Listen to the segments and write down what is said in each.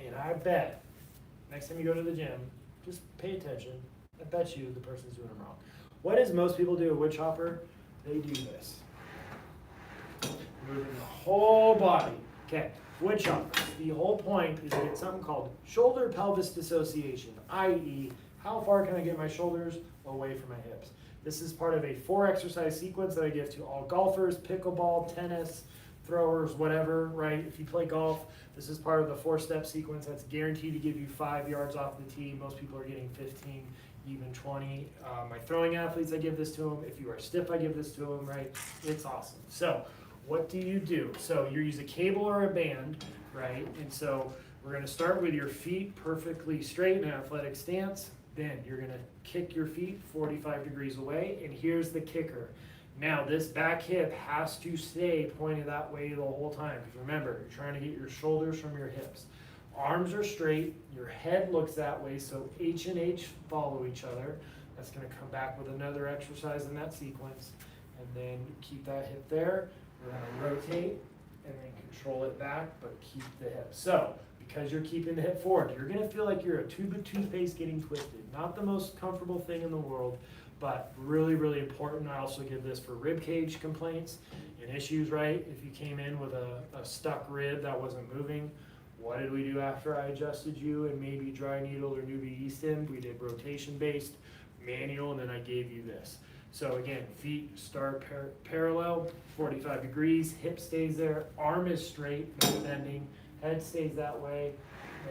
And I bet, next time you go to the gym, just pay attention. I bet you the person's doing them wrong. What does most people do, a wood chopper? They do this. Moving the whole body. Okay, wood choppers. The whole point is to get something called shoulder pelvis dissociation, i.e., how far can I get my shoulders away from my hips? This is part of a 4-exercise sequence that I give to all golfers, pickleball, tennis, throwers, whatever, right? If you play golf, this is part of the 4-step sequence that's guaranteed to give you 5 yards off the tee. Most people are getting 15, even 20. My throwing athletes, I give this to them. If you are stiff, I give this to them, right? It's awesome. So what do you do? So you use a cable or a band, right? And so we're going to start with your feet perfectly straight in an athletic stance. Then you're going to kick your feet 45 degrees away, and here's the kicker. Now this back hip has to stay pointed that way the whole time, because remember, you're trying to get your shoulders from your hips. Arms are straight, your head looks that way, so H and H follow each other. That's going to come back with another exercise in that sequence, and then keep that hip there. We're going to rotate and then control it back, but keep the hip. So, because you're keeping the hip forward, you're going to feel like you're a tube of toothpaste getting twisted. Not the most comfortable thing in the world, but really, really important. I also give this for rib cage complaints and issues, right? If you came in with a stuck rib that wasn't moving, what did we do after I adjusted you and maybe dry needle or newbie yeast in? We did rotation-based, manual, and then I gave you this. So again, feet start parallel, 45 degrees, hip stays there, arm is straight, no bending, head stays that way,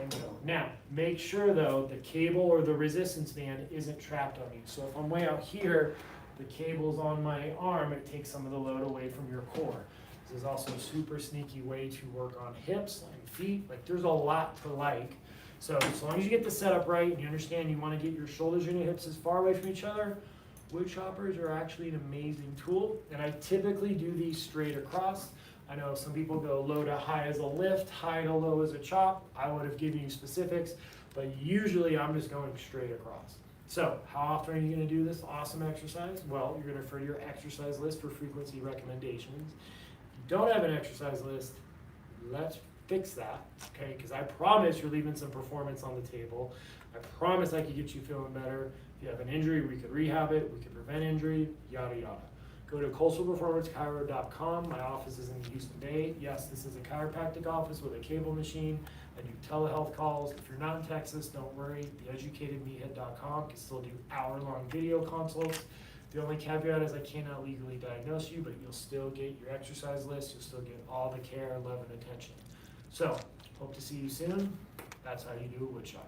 and go. Now, make sure though, the cable or the resistance band isn't trapped on you. So if I'm way out here, the cable's on my arm, it takes some of the load away from your core. This is also a super sneaky way to work on hips and feet. Like there's a lot to like. So as long as you get the setup right and you understand you want to get your shoulders and your hips as far away from each other, wood choppers are actually an amazing tool. And I typically do these straight across. I know some people go low to high as a lift, high to low as a chop. I would have given you specifics, but usually I'm just going straight across. So how often are you going to do this awesome exercise? Well, you're going to refer to your exercise list for frequency recommendations. If you don't have an exercise list, let's fix that, okay? Because I promise you're leaving some performance on the table. I promise I could get you feeling better. If you have an injury, we could rehab it, we could prevent injury, yada yada. Go to coastalperformancechiro.com. My office is in the Houston Bay. Yes, this is a chiropractic office with a cable machine. I do telehealth calls. If you're not in Texas, don't worry. The educatedmeathead.com can still do hour-long video consults. The only caveat is I cannot legally diagnose you, but you'll still get your exercise list. You'll still get all the care, love, and attention. So, hope to see you soon. That's how you do a wood chopper.